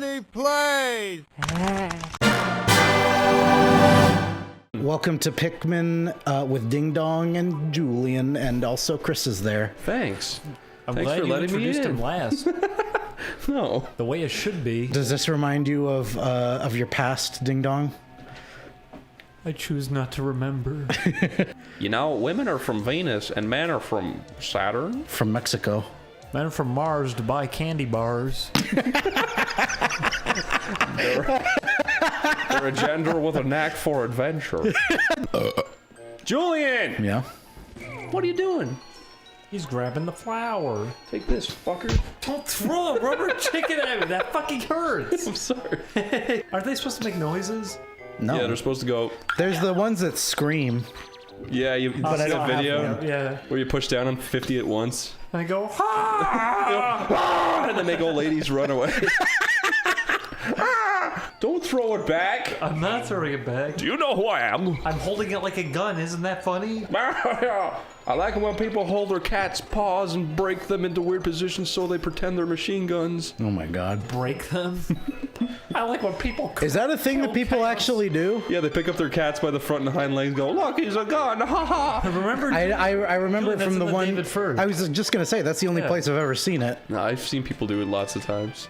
Oneyplays! Welcome to Pikmin with Ding Dong and Julian, and also Chris is there. Thanks. I'm Thanks glad for you letting me introduced in. him last. No. The way it should be. Does this remind you of your past, Ding Dong? I choose not to remember. You know, women are from Venus and men are from Saturn. From Mexico. Men from Mars to buy candy bars. They're a gender with a knack for adventure. Julian! Yeah. What are you doing? He's grabbing the flower. Take this, fucker. Don't throw a rubber chicken at me. That fucking hurts. I'm sorry. Aren't they supposed to make noises? No. Yeah, they're supposed to go. There's the ones that scream. Yeah, you see I that don't have video one. Yeah. where you push down on 50 at once? And I go, ha! And then make old ladies run away. Don't throw it back. I'm not throwing it back. Do you know who I am? I'm holding it like a gun. Isn't that funny? I like it when people hold their cat's paws and break them into weird positions so they pretend they're machine guns. Oh my god. Break them. I like when people. Is that a thing that people cats. actually do? Yeah, they pick up their cats by the front and hind legs and go, look, he's a gun, ha ha. Remember? I remember That's from in the one. David Ferd. I was just gonna say that's the only Yeah. place I've ever seen it. No, I've seen people do it lots of times.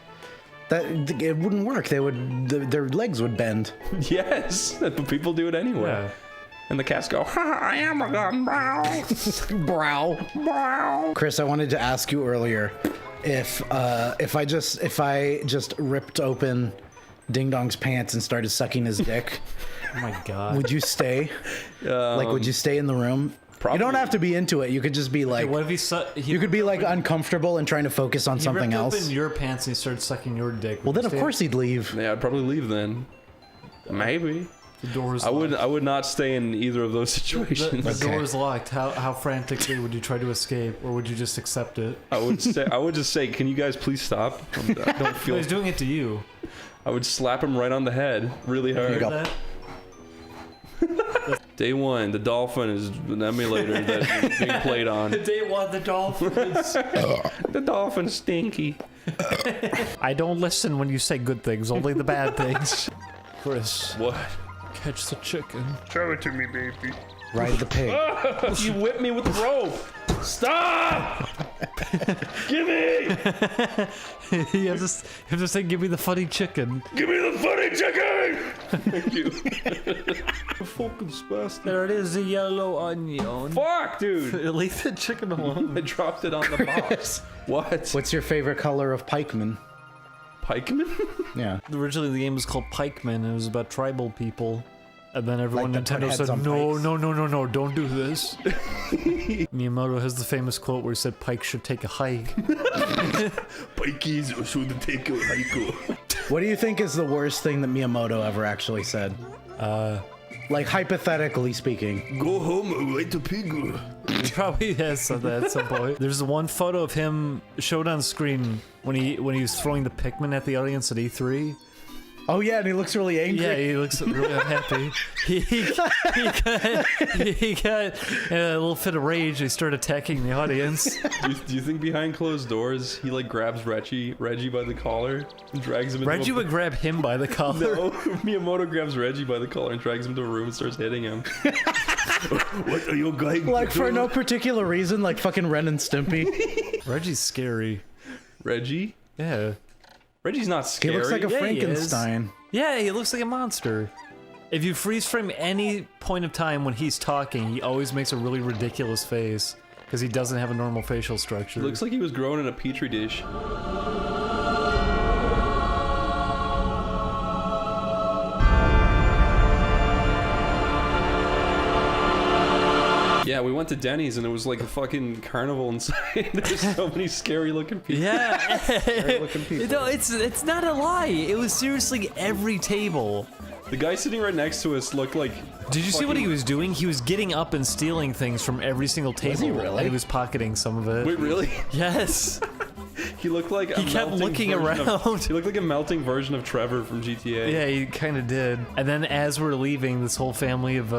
That it wouldn't work. They would their legs would bend. Yes, but people do it anyway. Yeah. And the cats go, ha, I am a gun, brow. Brow. Brow. Chris, I wanted to ask you earlier if I just ripped open Ding Dong's pants and started sucking his dick, Oh my god. would you stay? Would you stay in the room? Probably. You don't have to be into it. You could just be like, What if he you could be like uncomfortable and trying to focus on something ripped else. open your pants and he started sucking your dick? Well, Would then you of stay? course he'd leave. Yeah, I'd probably leave then. Maybe. The door's I locked. would not stay in either of those situations. The Okay. door is locked. How frantically would you try to escape, or would you just accept it? I would just say, can you guys please stop? I don't No, feel. he's doing it to you. I would slap him right on the head, really hard. you go. That? Day one, the dolphin is an emulator that is being played on. Day one, the dolphins. The dolphin's stinky. I don't listen when you say good things, only the bad things. Chris, What? catch the chicken. Show it to me, baby. Ride the pig. You whipped me with the rope. Stop! Give me! you have to say, give me the funny chicken. Give me the funny chicken! Thank you. Fucking spastic. There it is, the yellow onion. Fuck, dude. Leave the chicken alone. I dropped it on the box. What? What's your favorite color of Pikmin? Pikeman? Yeah. Originally, the game was called Pikmin, and it was about tribal people. And then everyone Like the Nintendo heads said, on no, pikes." no, don't do this. Miyamoto has the famous quote where he said, Pike should take a hike. Pikeys should take a hike. What do you think is the worst thing that Miyamoto ever actually said? Like hypothetically speaking. Go home and wait to pig. He probably has said that at some point. There's one photo of him showed on screen when he was throwing the Pikmin at the audience at E3. Oh yeah, and he looks really angry. Yeah, he looks really unhappy. He got a little fit of rage. He started attacking the audience. Do you think behind closed doors he like grabs Reggie by the collar and drags him into Reggie a... would grab him by the collar. No, Miyamoto grabs Reggie by the collar and drags him to a room and starts hitting him. What are you going to Like for do? no particular reason, like fucking Ren and Stimpy. Reggie's scary. Reggie? Yeah. Reggie's not He scary. looks like a Yeah, he is. Frankenstein. Yeah, he looks like a monster. If you freeze frame any point of time when he's talking, he always makes a really ridiculous face because he doesn't have a normal facial structure. Looks like he was grown in a petri dish. Yeah, we went to Denny's and it was like a fucking carnival inside. There's so many scary looking people. Yeah. looking people. No, it's not a lie. It was seriously every table. The guy sitting right next to us looked like... Did you see what he was doing? He was getting up and stealing things from every single table. he really? And he was pocketing some of it. Wait, really? Yes. He looked like He kept looking around. He looked like a melting version of Trevor from GTA. Yeah, he kind of did. And then as we're leaving, this whole family of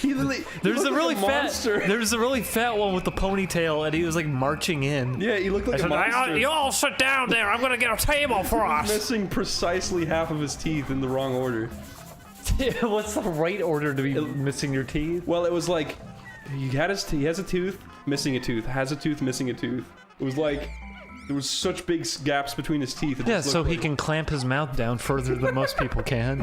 He literally, There's he a looked really like monster. There's a really fat one with the ponytail, and he was like marching in. Yeah, he looked like a monster. You all sit down there. I'm gonna get a table for us. Missing precisely half of his teeth in the wrong order. What's the right order to be missing your teeth? Well, it was like he has a tooth, missing a tooth, has a tooth, missing a tooth. It was like there was such big gaps between his teeth. It Yeah, just so looked he like- can clamp his mouth down further than most people can.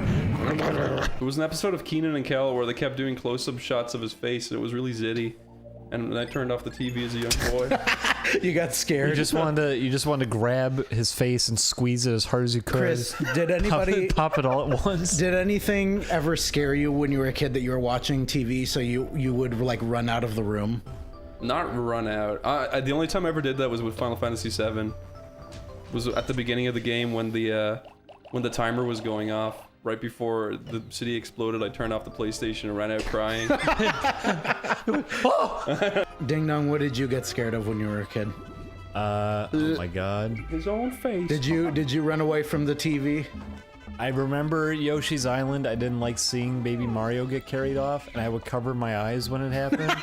There was an episode of Kenan and Kel where they kept doing close-up shots of his face, and it was really zitty. And I turned off the TV as a young boy. You got scared. You just wanted to grab his face and squeeze it as hard as you could. Chris, did anybody pop it all at once? Did anything ever scare you when you were a kid that you were watching TV so you would like run out of the room? Not run out. The only time I ever did that was with Final Fantasy VII. Was at the beginning of the game when the timer was going off. Right before the city exploded, I turned off the PlayStation and ran out crying. Ding Dong, what did you get scared of when you were a kid? Oh my god. His own face. Did you run away from the TV? I remember Yoshi's Island. I didn't like seeing Baby Mario get carried off, and I would cover my eyes when it happened.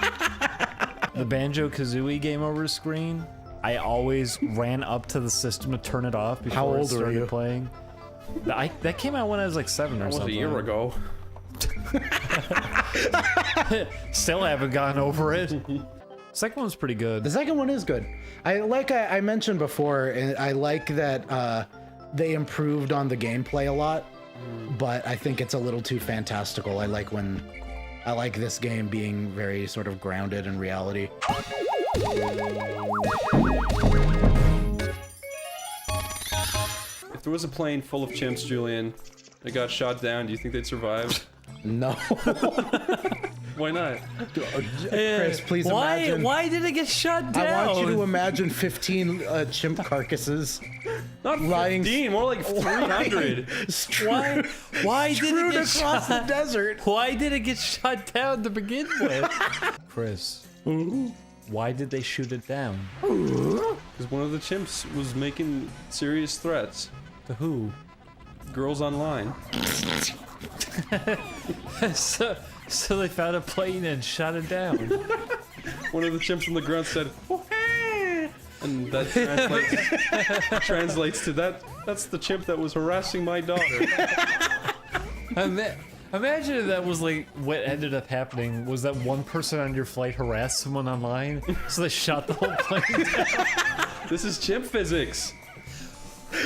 The Banjo-Kazooie game over screen, I always ran up to the system to turn it off before How it old were started you? playing. That came out when I was like 7 or That was something. a year ago. Still haven't gone over it. Second one's pretty good. The second one is good. I mentioned before, and I like that they improved on the gameplay a lot, but I think it's a little too fantastical. I like this game being very sort of grounded in reality. If there was a plane full of chimps, Julian, that got shot down, do you think they'd survive? No. Why not? Chris, please imagine. Why did it get shut down? I want you to imagine 15 chimp carcasses Not lying 15, more like 300. Why did it Screwed get across the shut? desert. Why did it get shut down to begin with? Chris, why did they shoot it down? Because one of the chimps was making serious threats. To who? Girls online. So they found a plane and shot it down. One of the chimps on the ground said, "Oh, hey," and that translates to that's the chimp that was harassing my daughter. Imagine if that was like what ended up happening was that one person on your flight harassed someone online, so they shot the whole plane down. This is chimp physics.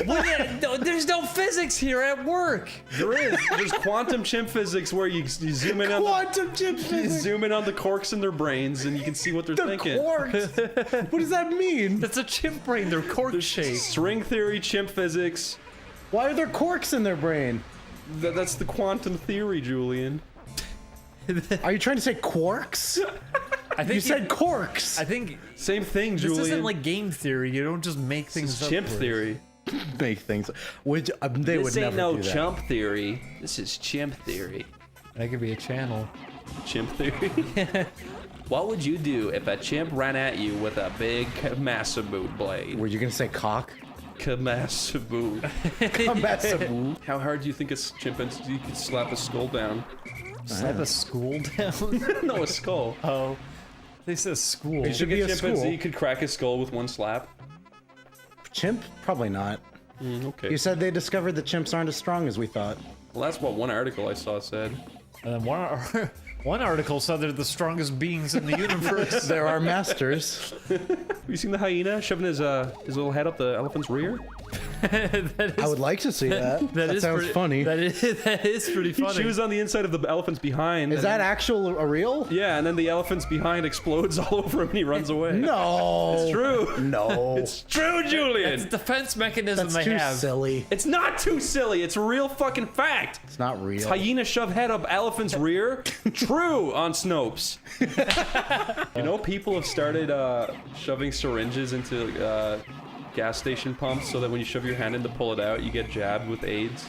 There's no physics here at work. There is. There's quantum chimp physics where you zoom in on Quantum chimp you physics. zoom in on the corks in their brains and you can see what they're thinking. Quarks. What does that mean? That's a chimp brain. They're cork shaped. String theory, chimp physics. Why are there corks in their brain? That's the quantum theory, Julian. Are you trying to say quarks? I think You said corks. I think Same thing, this Julian. isn't like game theory. You don't just make things It's up. chimp Chris. theory. Make things. Which they would never do that. chump theory. This is chimp theory. That could be a channel. Chimp theory. What would you do if a chimp ran at you with a big Kamasaboot blade? Were you gonna say cock? Kamasaboot. How hard do you think a chimpanzee could slap a skull down? Slap a school down? No, a skull. Oh, they said school. It should Think be a a chimpanzee school. could crack his skull with one slap? Chimp? Probably not. Okay. You said they discovered that chimps aren't as strong as we thought. Well, that's what one article I saw said. And then one article said they're the strongest beings in the universe. There are masters. Have you seen the hyena shoving his little head up the elephant's rear? I would like to see that. That sounds pretty, funny. that is pretty funny. She was on the inside of the elephant's behind. Is that a real? Yeah, and then the elephant's behind explodes all over him and he runs away. No. It's true. No. It's true, Julian. It's a defense mechanism That's they too have. silly. It's not too silly. It's a real fucking fact. It's not real. Hyena shove head up elephant's rear. True on Snopes. You know, people have started shoving syringes into gas station pumps so that when you shove your hand in to pull it out, you get jabbed with AIDS.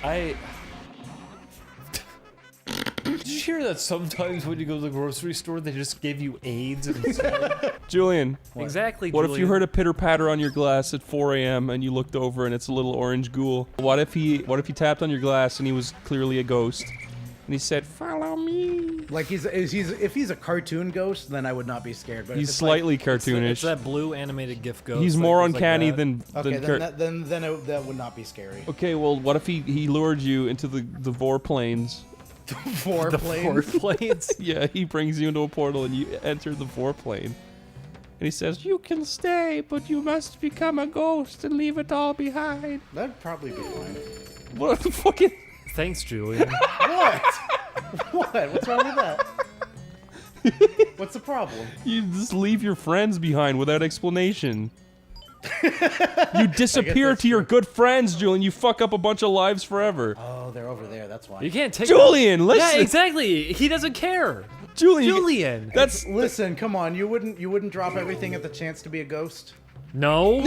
Did you hear that sometimes when you go to the grocery store, they just give you AIDS instead? Julian, Exactly, what if you Julian. heard a pitter patter on your glass at 4 a.m. and you looked over and it's a little orange ghoul? What if he tapped on your glass and he was clearly a ghost? And he said, "Follow me." Like if he's a cartoon ghost, then I would not be scared. But if He's it's slightly like, cartoonish. It's that blue animated GIF ghost. He's that more goes like uncanny that. than okay, than that would not be scary. Okay, well, what if he lured you into the Vorplanes? Four The planes. four planes. Yeah, he brings you into a portal and you enter the Vorplane. And he says, "You can stay, but you must become a ghost and leave it all behind." That'd probably be fine. What the fucking... Thanks, Julian. What? What? What's wrong with that? What's the problem? You just leave your friends behind without explanation. You disappear to your good friends, Julian. You fuck up a bunch of lives forever. Oh, they're over there. That's why. You can't take Julian, listen. Yeah, exactly. He doesn't care. Julian. Julian. That's... Listen, come on. You wouldn't drop everything at the chance to be a ghost. No.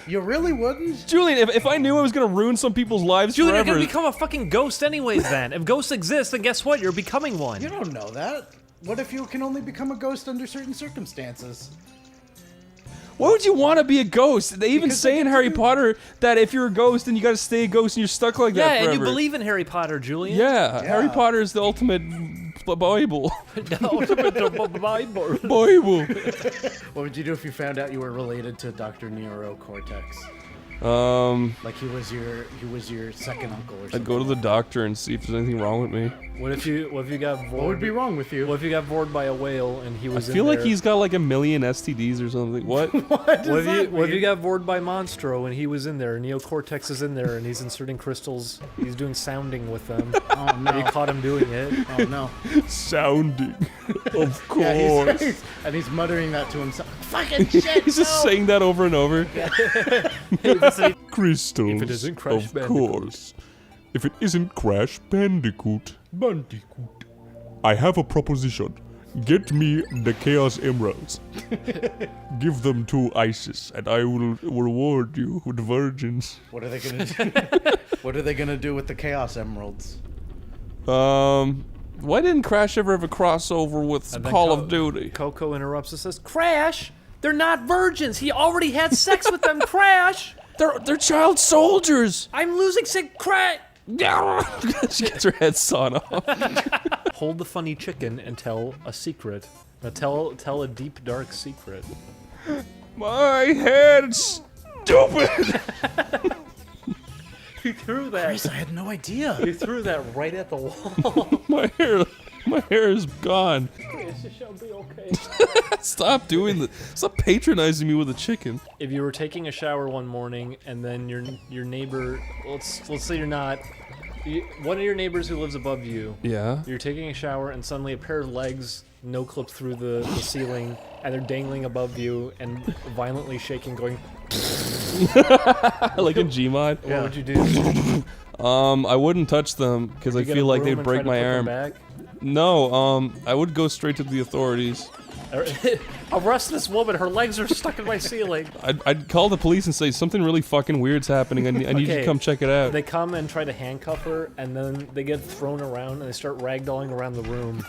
You really wouldn't? Julian, if I knew I was gonna ruin some people's lives Julian, forever... you're gonna become a fucking ghost anyways then. If ghosts exist, then guess what? You're becoming one. You don't know that. What if you can only become a ghost under certain circumstances? Why would you want to be a ghost? They even Because say they in get Harry to- Potter that if you're a ghost, then you gotta stay a ghost and you're stuck like that Yeah, forever. and you believe in Harry Potter, Julian. Yeah, Harry Yeah. Potter is the ultimate Bible. Bible. Bible. What would you do if you found out you were related to Dr. Nero Cortex? Like he was your second uncle or I'd something? go to the doctor and see if there's anything wrong with me. What if you got bored? What would be wrong with you? What if you got bored by a whale and he I was? feel in like there? he's got like 1 million STDs or something. What? What does What that if you mean? got bored by Monstro and he was in there? Neocortex is in there and he's inserting crystals. He's doing sounding with them. Oh no! You caught him doing it. Oh no! Sounding. Of course. Yeah, and he's muttering that to himself. Fucking shit! He's just saying that over and over. Crystals. If it isn't Crash of Bandicoot. course. If it isn't Crash Bandicoot. I have a proposition. Get me the Chaos Emeralds. Give them to Isis, and I will reward you with virgins. What are they gonna do? What are they gonna do with the Chaos Emeralds? Why didn't Crash ever have a crossover with And then Call of Duty? Coco interrupts and says, "Crash, they're not virgins. He already had sex with them. Crash, They're child soldiers. I'm losing sick. Crash." She gets her head sawn off. Hold the funny chicken and tell a secret. Now tell a deep dark secret. My head's stupid. You threw that. Chris, I had no idea. You threw that right at the wall. My hair is gone. It shall be okay. Stop doing that. Stop patronizing me with a chicken. If you were taking a shower one morning and then your neighbor, let's say you're not, one of your neighbors who lives above you, Yeah. you're taking a shower and suddenly a pair of legs no clip through the ceiling and they're dangling above you and violently shaking, going. Like in Gmod. What would you do? I wouldn't touch them because I You get feel a like broom they'd and break try to my put them arm. back? No, I would go straight to the authorities. Arrest this woman. Her legs are stuck in my ceiling. I'd call the police and say something really fucking weird's happening. I need you to Okay. come check it out. They come and try to handcuff her, and then they get thrown around and they start ragdolling around the room.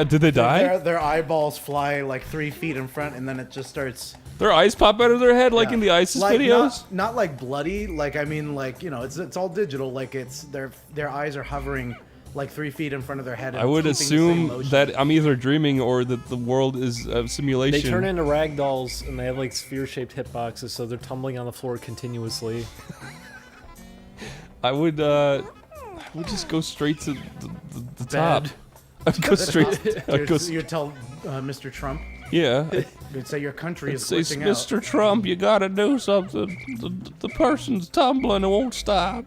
Did they die? Their eyeballs fly like 3 feet in front, and then it just starts. Their eyes pop out of their head like Yeah. in the ISIS like, videos? Not like bloody. Like I mean, like it's all digital. Like it's their eyes are hovering like 3 feet in front of their head. And I would it's keeping the same assume motion. that I'm either dreaming or that the world is a simulation. They turn into ragdolls, and they have like sphere-shaped hitboxes, so they're tumbling on the floor continuously. I would just go straight to the top. Bad. I'd go straight. I'd go. You tell Mr. Trump. Yeah. You'd say your country is Say, glitching out. Mr. Trump, you gotta do something. The person's tumbling and won't stop.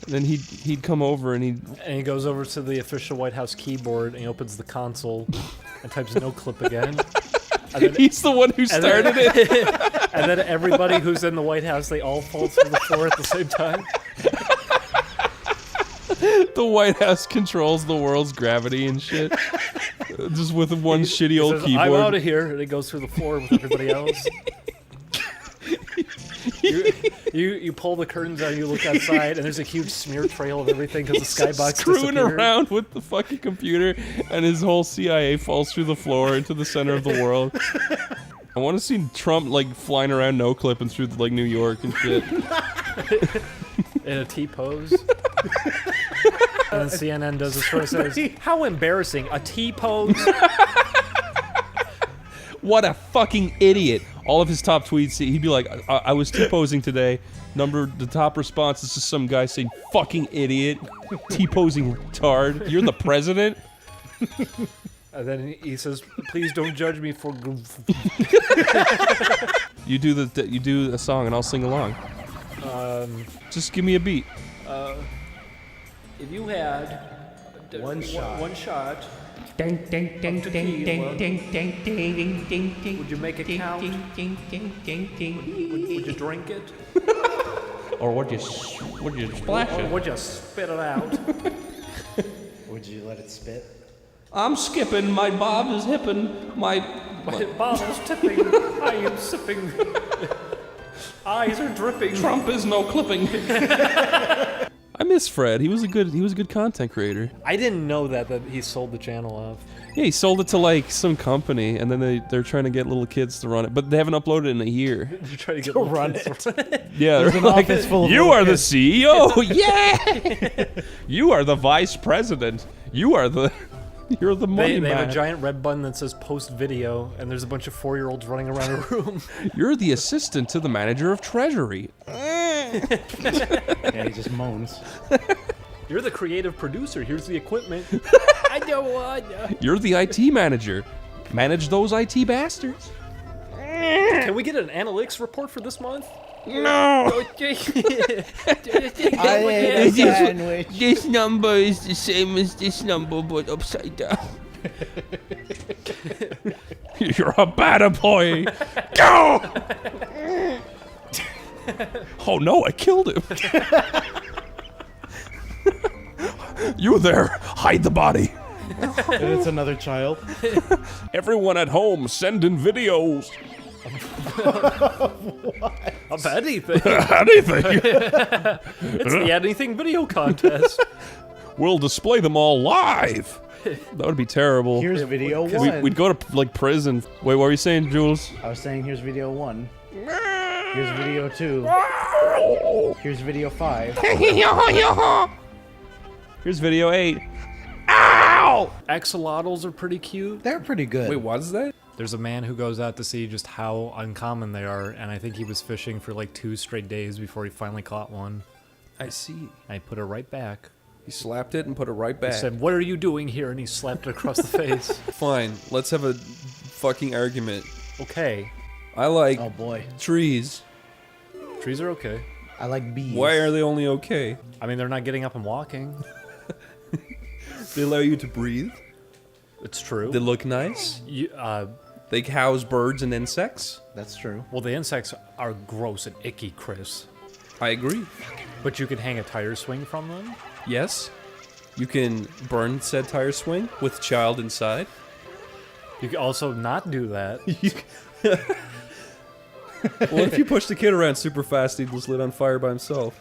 And then he'd come over and he'd. And he goes over to the official White House keyboard, and he opens the console and types no clip again. And then, He's the one who started it. and then everybody who's in the White House, they all fall through the floor at the same time. The White House controls the world's gravity and shit. Just with one shitty He old says, keyboard. I'm out of here, and he goes through the floor with everybody else. You pull the curtains out, you look outside, and there's a huge smear trail of everything because the skybox Screwing disappeared. around with the fucking computer, and his whole CIA falls through the floor into the center of the world. I want to see Trump like flying around no clipping through like New York and shit. In a T pose. And CNN does this where it says, how embarrassing, a T-pose? What a fucking idiot. All of his top tweets, he'd be like, I was T-posing today. The top response is just some guy saying, fucking idiot. T-posing retard. You're the president? And then he says, please don't judge me for... You do a song and I'll sing along. Just give me a beat. If you had... One shot. Ding ding ding ding ding ding ding ding ding ding. Would you make it count? Ding ding ding ding. Would you drink it? Or would you splash Or it? would you spit it out? Would you let it spit? I'm skipping, my bob is hippin', my Bottle's tipping, I am sipping. Eyes are dripping. Trump is no clipping. I miss Fred. He was a good content creator. I didn't know that he sold the channel off. Yeah, he sold it to like some company, and then they're trying to get little kids to run it, but they haven't uploaded it in a year. You try to get Run it. Yeah, There's they're an like, office full of you little are the kids." CEO. Yeah, you are the vice president. You're the money They have man. a giant red button that says post video, and there's a bunch of 4-year-olds running around a room. You're the assistant to the manager of treasury. Yeah, he just moans. You're the creative producer. Here's the equipment. I don't want. You're the IT manager. Manage those IT bastards. Can we get an analytics report for this month? No. I ate a sandwich. This number is the same as this number, but upside down. You're a bad employee. Go! Oh no, I killed him. You there, hide the body. And it's another child. Everyone at home, send in videos. Of anything. Anything. It's the anything video contest. We'll display them all live. That would be terrible. Here's video one. We'd go to like prison. Wait, what were you saying, Jules? I was saying here's video 1. Here's video 2. Here's video 5. Here's video 8. Ow! Axolotls are pretty cute. They're pretty good. what is that? There's a man who goes out to see just how uncommon they are, and I think he was fishing for like 2 straight days before he finally caught one. I see. I put it right back. He slapped it and put it right back. He said, "What are you doing here?" And he slapped it across the face. Fine, let's have a fucking argument. Okay. I like Oh boy. trees. Trees are okay. I like bees. Why are they only okay? I mean, they're not getting up and walking. They allow you to breathe. It's true. They look nice. They They house birds and insects. That's true. well, the insects are gross and icky, Chris. I agree. But you can hang a tire swing from them. Yes. You can burn said tire swing with child inside. You can also not do that. Well, if you push the kid around super fast, he'd just lit on fire by himself.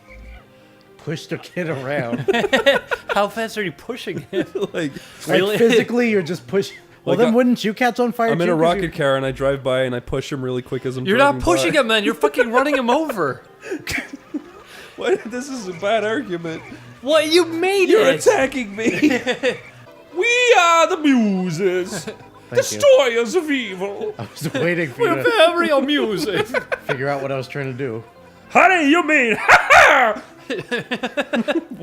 Push the kid around. How fast are you pushing him? Like, Like physically, you're just pushing. Well, Like then wouldn't you catch on fire? I'm in too, a 'cause rocket car and I drive by and I push him really quick as I'm You're driving not pushing by. him, man. You're fucking running him over. What? This is a bad argument. What? You made You're it. attacking me. We are the muses. Destroyers of evil. I was waiting for you We're to very amusing. figure out what I was trying to do. Honey, you mean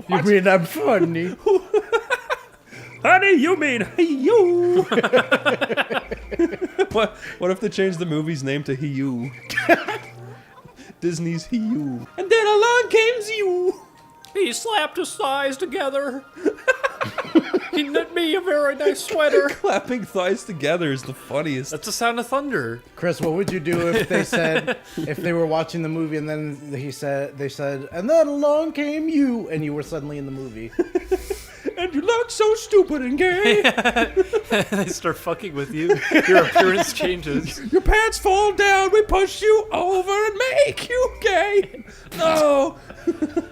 You mean I'm funny? Honey, you mean you. What if they changed the movie's name to He You? Disney's He You. And then along came you. He slapped his thighs together. He knit me a very nice sweater. Clapping thighs together is the funniest. That's the sound of thunder. Chris, what would you do if they said, if they were watching the movie and then they said, and then along came you, and you were suddenly in the movie? And you look so stupid and gay. They start fucking with you. Your appearance changes. Your pants fall down. We push you over and make you gay. No.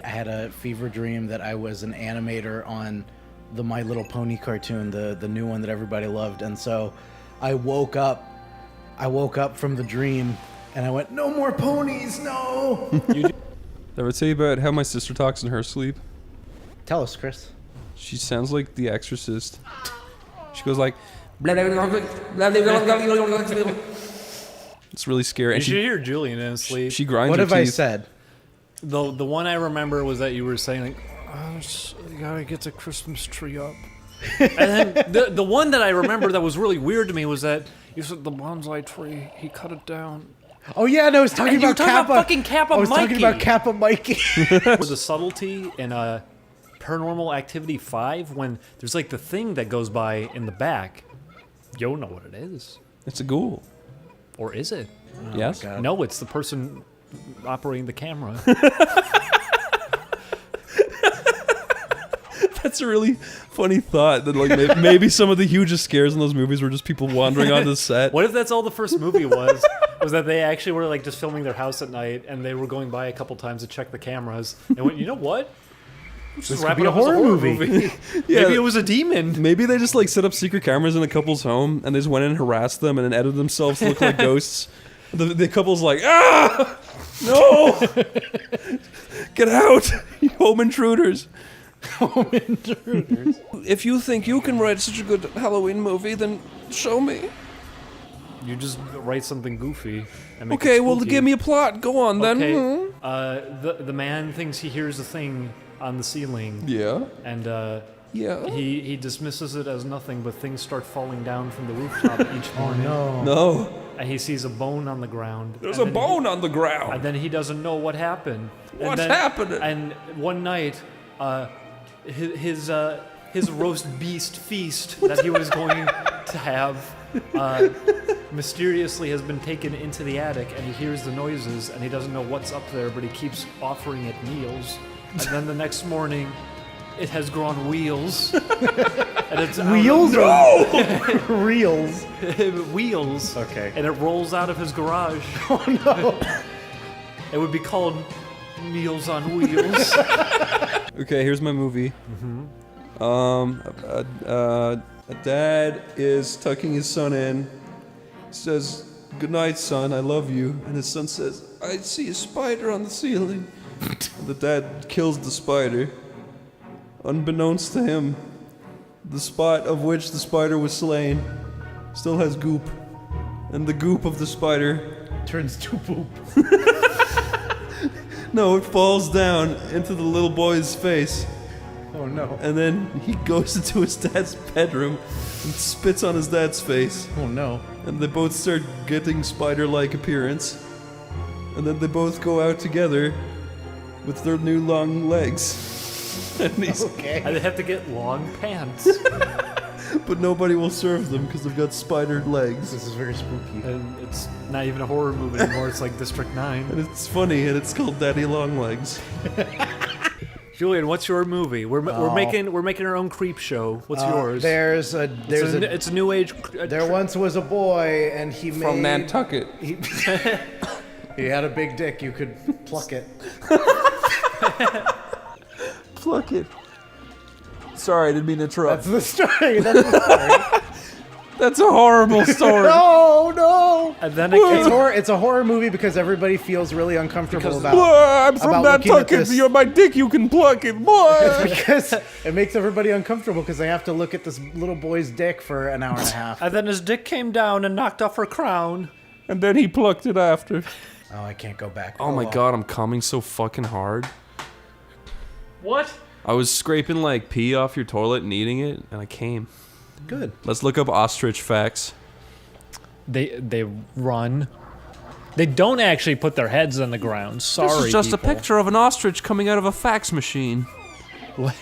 I had a fever dream that I was an animator on the My Little Pony cartoon, the new one that everybody loved, and so I woke up from the dream and I went, no more ponies, no. Did I tell you about how my sister talks in her sleep? Tell us, Chris. She sounds like The Exorcist. She goes like, it's really scary. You And should hear Julian in his sleep. she grinds What her have I teeth. said? The one I remember was that you were saying like, you gotta get the Christmas tree up. And then the one that I remember that was really weird to me was that you said the bonsai tree, he cut it down. Oh yeah, no, I was talking And you about were talking Kappa. about fucking Kappa I was talking Mikey. about Kappa Mikey. The subtlety in Paranormal Activity 5 when there's like the thing that goes by in the back. You don't know what it is. It's a ghoul. Or is it? Yes? God. No, it's the person operating the camera. That's a really funny thought that like maybe some of the hugest scares in those movies were just people wandering onto the set. What if that's all the first movie was? Was that they actually were like just filming their house at night and they were going by a couple times to check the cameras and went, you know what? Let's just could wrap be it a up as horror movie. Yeah. Maybe it was a demon. Maybe they just like set up secret cameras in a couple's home and they just went in and harassed them and then edited themselves to look like ghosts. The couple's like, ah, no, get out, you home intruders. Home intruders. If you think you can write such a good Halloween movie, then show me. You just write something goofy. And make Okay, it well, spooky. give me a plot. Go on then. Okay. The man thinks he hears a thing on the ceiling, Yeah. and Yeah. he dismisses it as nothing, but things start falling down from the rooftop each Oh morning. no. No. And he sees a bone on the ground. There's and a then bone on the ground. And then he doesn't know what happened. What's happening? And one night, his roast beast feast that he was going to have mysteriously has been taken into the attic, and he hears the noises, and he doesn't know what's up there, but he keeps offering it meals. And then the next morning, it has grown wheels. And it's Wheels? No! Reels. wheels. Okay. And it rolls out of his garage. Oh no. It would be called Meals on Wheels. Okay, here's my movie. A dad is tucking his son in. Says, "Good night, son. I love you." And his son says, "I see a spider on the ceiling." The dad kills the spider. Unbeknownst to him, the spot of which the spider was slain still has goop, and the goop of the spider Turns to poop. no, it falls down into the little boy's face. Oh no. And then he goes into his dad's bedroom and spits on his dad's face. Oh no. And they both start getting spider-like appearance. And then they both go out together with their new long legs. And he's, Okay. And they have to get long pants. but nobody will serve them because they've got spider legs. This is very spooky. And it's not even a horror movie anymore. It's like District 9. And it's funny, and it's called Daddy Longlegs. Julian, what's your movie? We're making our own creep show. What's yours? There's a It's a new age. there once was a boy and he made From Nantucket. he had a big dick. You could pluck it. Pluck it. Sorry, I didn't mean to interrupt. That's the story. That's the story. That's a horrible story. No, no. And then It's a horror movie because everybody feels really uncomfortable about. I'm from about looking at Nantucket. this. You're my dick. You can pluck it, boy. Because it makes everybody uncomfortable because they have to look at this little boy's dick for an hour and a half. And then his dick came down and knocked off her crown. And then he plucked it after. Oh, I can't go back. Oh my well. god, I'm coming so fucking hard. What? I was scraping like pee off your toilet and eating it, and I came. Good. Let's look up ostrich facts. They run. They don't actually put their heads on the ground. Sorry, This is just people. a picture of an ostrich coming out of a fax machine. What?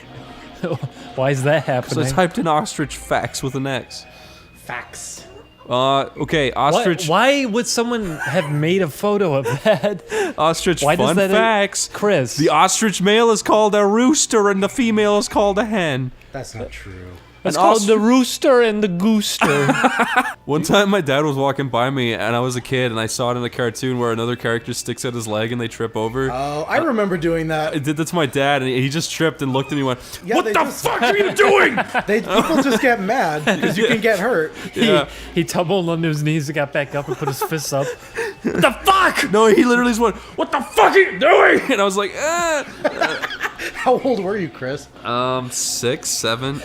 Why is that So happening? I typed in ostrich facts with an X. Facts. Okay, ostrich. Why would someone have made a photo of that? Ostrich Why does fun that- facts. Chris. The ostrich male is called a rooster and the female is called a hen. That's not true. It's An called ostrich- the rooster and the gooster. One time my dad was walking by me and I was a kid and I saw it in a cartoon where another character sticks out his leg and they trip over. Oh, I remember doing that. I did that to my dad and he just tripped and looked at me and went, Yeah, "What they the just- fuck are you doing?" People just get mad because you can get hurt. Yeah. he tumbled onto his knees and got back up and put his fists up. What the fuck? No, he literally just went, "What the fuck are you doing?" And I was like, "Ah." How old were you, Chris? 6, 7.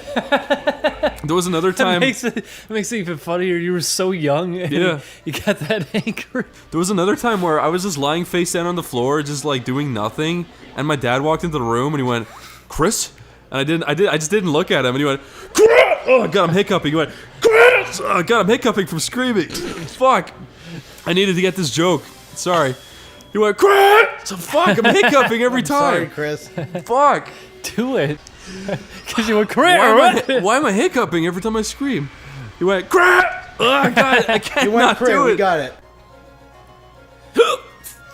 There was another time. It makes it even funnier. You were so young. And Yeah. You got that angry. There was another time where I was just lying face down on the floor, just like doing nothing, and my dad walked into the room and he went, "Chris?" And I just didn't look at him, and he went, "Chris!" Oh, God, I'm hiccuping. He went, "Chris!" Oh, God, I'm hiccuping from screaming. Fuck. I needed to get this joke. Sorry. He went, "Chris!" So fuck, I'm hiccuping every Sorry, time. Chris. Fuck. Do it. Because you were crazy. Why am I hiccuping every time I scream? He went, "Chris!" Oh, God, I can't You went not Chris. do We it. got it.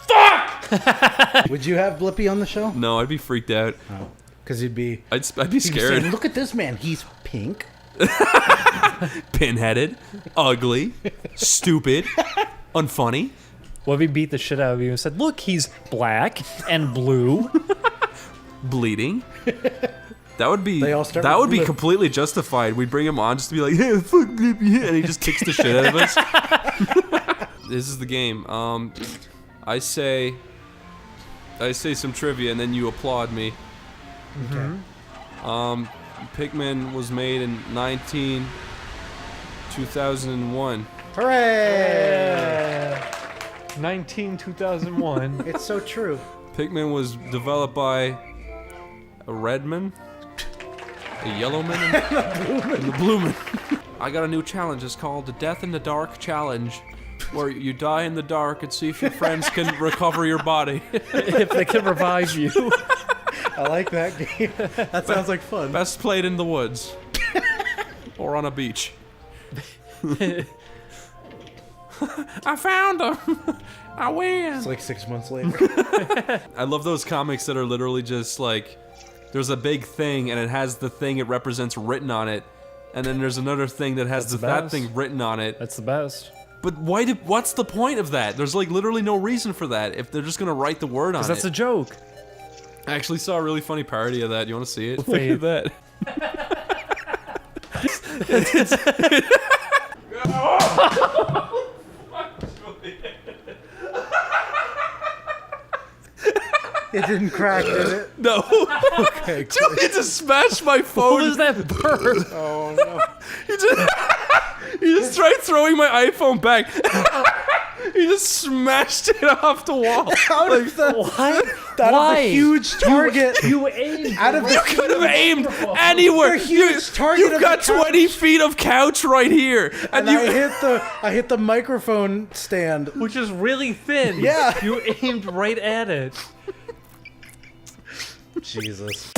Fuck! Would you have Blippi on the show? No, I'd be freaked out. Because he'd be I'd be saying, scared. "Look at this man. He's pink." Pinheaded, ugly, stupid, unfunny. What if he beat the shit out of you and said, "Look, he's black and blue." Bleeding. That would be They all start that with would be blip. completely justified. We'd bring him on just to be like, "Yeah, fuck Blippi," and he just kicks the shit out of us. This is the game. I say some trivia and then you applaud me. Okay. Pikmin was made in 2001. Hooray! 2001. It's so true. Pikmin was developed by a Redman, a Yellowman, and the Blueman. I got a new challenge. It's called the Death in the Dark Challenge, where you die in the dark and see if your friends can recover your body. If they can revive you. I like that game. That sounds like fun. Best played in the woods or on a beach. I found them. I win. It's like 6 months later. I love those comics that are literally just like, there's a big thing and it has the thing it represents written on it, and then there's another thing that has That's the that best. thing written on it. That's the best. But what's the point of that? There's like literally no reason for that if they're just gonna write the word on it. Because that's a joke. I actually saw a really funny parody of that. You want to see it? Look Wait. at that. It didn't crack, did it? No. Okay, good. Julian just smashed my phone. What was that burp? Oh no. He just tried throwing my iPhone back. He just smashed it off the wall. Out of the, What? out Why? of the huge target. You aimed. Out of the You could have aimed anywhere. The huge target You've of got the couch. 20 feet of couch right here, And you. I hit the microphone stand. Which is really thin. Yeah. You aimed right at it. Jesus.